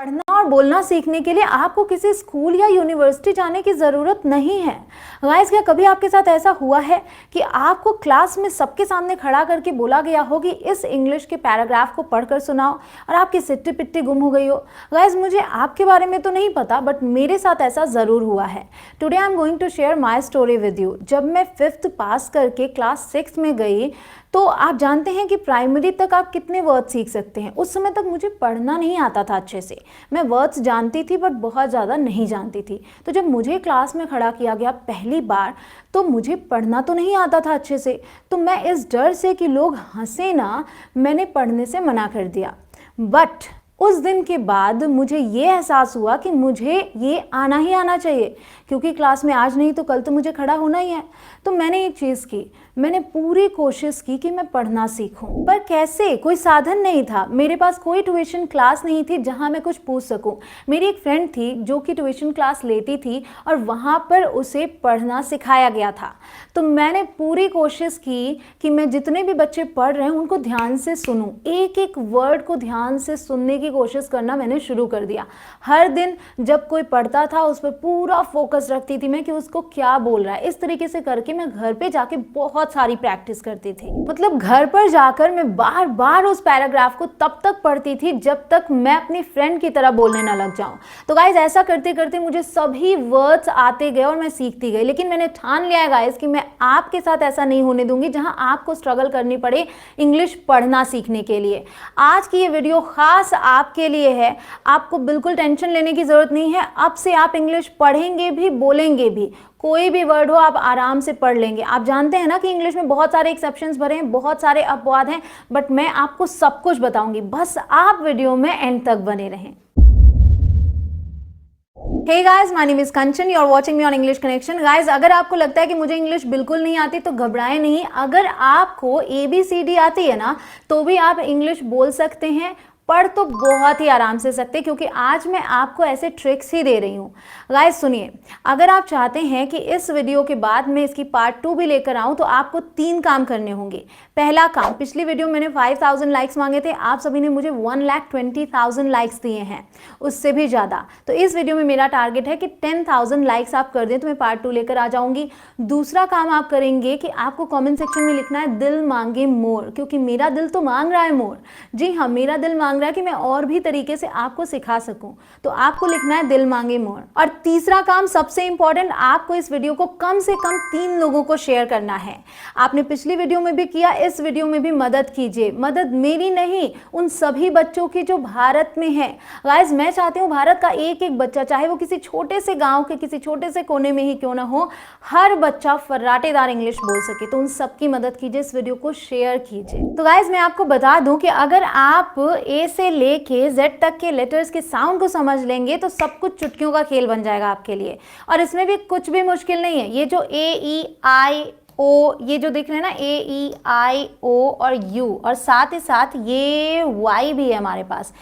पढ़ना और बोलना सीखने के लिए आपको किसी स्कूल या यूनिवर्सिटी जाने की ज़रूरत नहीं है। गाइस, क्या कभी आपके साथ ऐसा हुआ है कि आपको क्लास में सबके सामने खड़ा करके बोला गया हो कि इस इंग्लिश के पैराग्राफ को पढ़कर सुनाओ और आपकी सिट्टी पिट्टी गुम हो गई हो? गाइस, मुझे आपके बारे में तो नहीं पता, बट मेरे साथ ऐसा ज़रूर हुआ है। Today I am going to share my story with you. जब मैं 5th पास करके क्लास 6 में गई तो आप जानते हैं कि प्राइमरी तक आप कितने वर्ड सीख सकते हैं। उस समय तक मुझे पढ़ना नहीं आता था अच्छे से। मैं वर्ड्स जानती थी बट बहुत ज़्यादा नहीं जानती थी। तो जब मुझे क्लास में खड़ा किया गया पहली बार तो मुझे पढ़ना तो नहीं आता था अच्छे से। तो मैं इस डर से कि लोग हंसे ना, मैंने पढ़ने से मना कर दिया। बट उस दिन के बाद मुझे ये एहसास हुआ कि मुझे ये आना ही आना चाहिए, क्योंकि क्लास में आज नहीं तो कल तो मुझे खड़ा होना ही है। तो मैंने एक चीज़ की, मैंने पूरी कोशिश की कि मैं पढ़ना सीखूं। पर कैसे? कोई साधन नहीं था। मेरे पास कोई ट्यूशन क्लास नहीं थी जहां मैं कुछ पूछ सकूं। मेरी एक फ्रेंड थी जो कि ट्यूशन क्लास लेती थी और वहां पर उसे पढ़ना सिखाया गया था। तो मैंने पूरी कोशिश की कि मैं जितने भी बच्चे पढ़ रहे हैं उनको ध्यान से सुनूं, एक एक वर्ड को ध्यान से सुनने की कोशिश करना मैंने शुरू कर दिया। हर दिन जब कोई पढ़ता था उस पर पूरा फोकस रखती थी मैं कि उसको क्या बोल रहा है। इस तरीके से करके मैं घर पे जाके बहुत सारी प्रैक्टिस करती थी। मतलब घर पर जाकर मैं बार बार उस पैराग्राफ को तब तक पढ़ती थी जब तक मैं अपनी फ्रेंड की तरह बोलने ना लग जाऊं। तो गाइज, ऐसा करते करते मुझे सभी वर्ड्स आते गए और मैं सीखती गई। लेकिन मैंने ठान लिया है गाइज कि मैं आपके साथ ऐसा नहीं होने दूंगी जहां आपको स्ट्रगल करनी पड़े इंग्लिश पढ़ना सीखने के लिए। आज की ये वीडियो खास आपके लिए है। आपको बिल्कुल टेंशन लेने की जरूरत नहीं है। अब से आप इंग्लिश पढ़ेंगे भी, बोलेंगे भी। कोई भी वर्ड हो आप आराम से पढ़ लेंगे। आप जानते हैं ना कि इंग्लिश में बहुत सारे एक्सेप्शंस भरे हैं, बहुत सारे अपवाद हैं, बट मैं आपको सब कुछ बताऊंगी। बस आप वीडियो में एंड तक बने रहें। Hey guys, my name is Kanchan. You are watching me on English Connection. Guys, अगर आपको लगता है कि मुझे इंग्लिश बिल्कुल नहीं आती तो घबराएं नहीं। अगर आपको ABCD आती है ना तो भी आप इंग्लिश बोल सकते हैं, पढ़ तो बहुत ही आराम से सकते, क्योंकि आज मैं आपको ऐसे ट्रिक्स ही दे रही हूँ। गाइस सुनिए, अगर आप चाहते हैं कि इस वीडियो के बाद मैं इसकी पार्ट 2 भी लेकर आऊँ तो आपको 3 काम करने होंगे। पहला काम, पिछली वीडियो मैंने 5000 लाइक्स मांगे थे, आप सभी ने मुझे 1,20,000 लाइक्स दिए हैं, उससे भी ज़्यादा। तो इस वीडियो में मेरा टारगेट है कि 10,000 लाइक्स आप कर दें तो मैं पार्ट 2 लेकर आ जाऊँगी। दूसरा काम आप करेंगे कि आपको कॉमेंट सेक्शन में लिखना है दिल मांगे मोर, क्योंकि मेरा दिल तो मांग रहा है मोर। जी हाँ, मेरा दिल मांग रहा है कि मैं और भी तरीके से आपको सिखा सकूं, तो आपको लिखना है दिल मांगे मोर। और तीसरा काम सबसे इंपॉर्टेंट, आपको इस वीडियो को कम से कम 3 लोगों को शेयर करना है। आपने पिछली वीडियो में भी किया, इस वीडियो में भी मदद कीजिए। मदद मेरी नहीं, उन सभी बच्चों की जो भारत में है। गाइस, मैं चाहती हूँ भारत का एक एक बच्चा, चाहे वो किसी छोटे से गांव के किसी छोटे से कोने में ही क्यों ना हो, हर बच्चा फर्राटेदार इंग्लिश बोल सके। तो उन सबकी मदद कीजिए, इस वीडियो को शेयर कीजिए। तो गाइस, मैं आपको बता दूं कि अगर आप ए से लेके जेड तक के लेटर्स के साउंड को समझ लेंगे तो सब कुछ चुटकियों का खेल बन जाएगा आपके लिए। और इसमें भी कुछ भी मुश्किल नहीं है। ये जो A-E-I-O, ये जो दिख रहे हैं ना A-E-I-O और U, और साथ ही साथ ये Y भी है हमारे पास,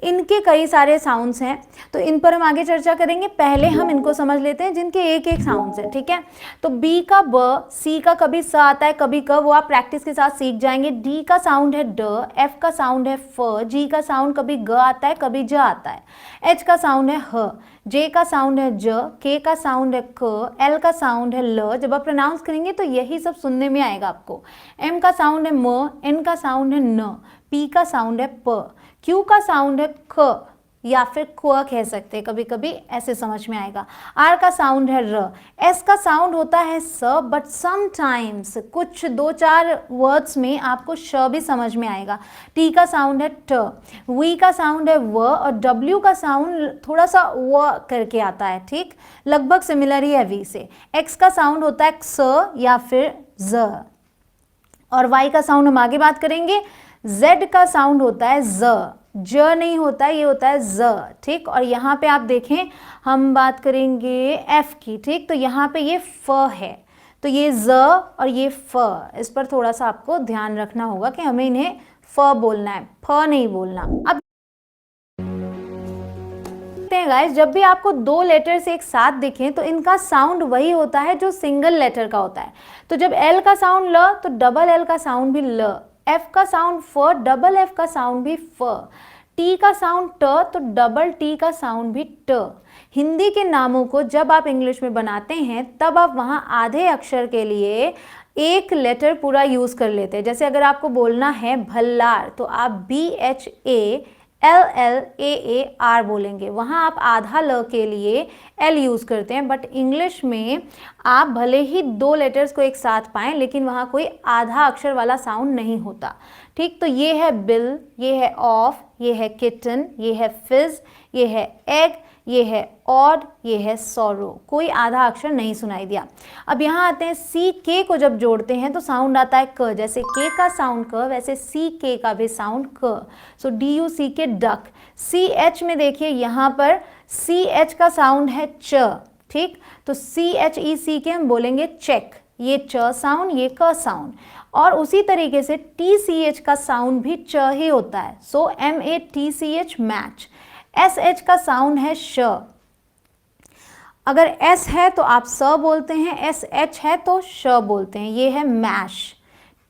इनके कई सारे साउंड्स हैं, तो इन पर हम आगे चर्चा करेंगे। पहले हम इनको समझ लेते हैं जिनके एक एक साउंड्स हैं, ठीक है। तो बी का ब, सी का कभी स आता है कभी क, वो आप प्रैक्टिस के साथ सीख जाएंगे। डी का साउंड है ड, एफ का साउंड है फ, जी का साउंड कभी ग आता है कभी ज आता है, एच का साउंड है ह, जे का साउंड है ज, के का साउंड है क, एल का साउंड है ल। जब आप प्रोनाउंस करेंगे तो यही सब सुनने में आएगा आपको। एम का साउंड है म, एन का साउंड है न, पी का साउंड है प, क्यू का साउंड है ख या फिर क्व कह सकते हैं, कभी कभी ऐसे समझ में आएगा। आर का साउंड है र, एस का साउंड होता है स, बट समटाइम्स कुछ 2-4 वर्ड्स में आपको श भी समझ में आएगा। टी का साउंड है ट, वी का साउंड है व, और डब्ल्यू का साउंड थोड़ा सा व करके आता है, ठीक, लगभग सिमिलर ही है वी से। एक्स का साउंड होता है क्स या फिर ज, और वाई का साउंड हम आगे बात करेंगे। जेड का साउंड होता है ज, ज नहीं होता, ये होता है ज, ठीक। और यहाँ पे आप देखें, हम बात करेंगे एफ की, ठीक। तो यहाँ पे ये फ है, तो ये ज और ये फ, इस पर थोड़ा सा आपको ध्यान रखना होगा कि हमें इन्हें फ बोलना है, फ नहीं बोलना। अब गाइस, जब भी आपको 2 लेटर्स एक साथ दिखें तो इनका साउंड वही होता है जो सिंगल लेटर का होता है। तो जब एल का साउंड ल तो डबल एल का साउंड भी ल, एफ का साउंड फ, डबल एफ का साउंड भी फ, टी का साउंड ट, तो डबल टी का साउंड भी ट। हिंदी के नामों को जब आप इंग्लिश में बनाते हैं तब आप वहां आधे अक्षर के लिए एक लेटर पूरा यूज कर लेते हैं। जैसे अगर आपको बोलना है भल्लार तो आप BHALLAAR बोलेंगे, वहां आप आधा ल के लिए L यूज करते हैं। बट इंग्लिश में आप भले ही दो लेटर्स को एक साथ पाएं लेकिन वहां कोई आधा अक्षर वाला साउंड नहीं होता। ठीक, तो ये है बिल, ये है ऑफ, ये है किटन, ये है फिज, ये है एग, ये है ऑड, ये है सॉरो। कोई आधा अक्षर नहीं सुनाई दिया। अब यहाँ आते हैं सी के को जब जोड़ते हैं तो साउंड आता है क। जैसे के का साउंड क वैसे सी के का भी साउंड क। सो DUCK डक। CH में देखिए यहाँ पर CH का साउंड है च। ठीक, तो CHEC के हम बोलेंगे चेक, ये च साउंड, ये क साउंड। और उसी तरीके से TCH का साउंड भी च ही होता है। सो MATCH मैच। SH का साउंड है श। अगर S है तो आप स बोलते हैं, SH है तो श बोलते हैं, ये है मैश।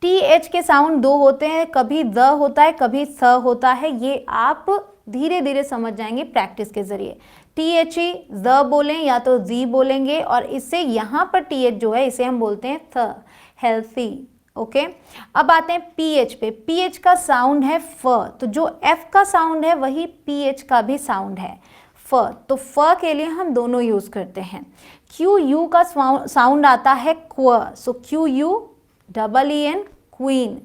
TH के साउंड दो होते हैं, कभी द होता है कभी स होता है, ये आप धीरे धीरे समझ जाएंगे प्रैक्टिस के जरिए। THE ज बोलें या तो जी बोलेंगे, और इससे यहाँ पर TH जो है इसे हम बोलते हैं थ, हेल्थी। ओके, अब आते हैं PH पे। PH का साउंड है फ, तो जो F का साउंड है वही PH का भी साउंड है फ, तो फ के लिए हम दोनों यूज करते हैं। QU का साउंड आता है क्व, सो QUEEN, क्वीन।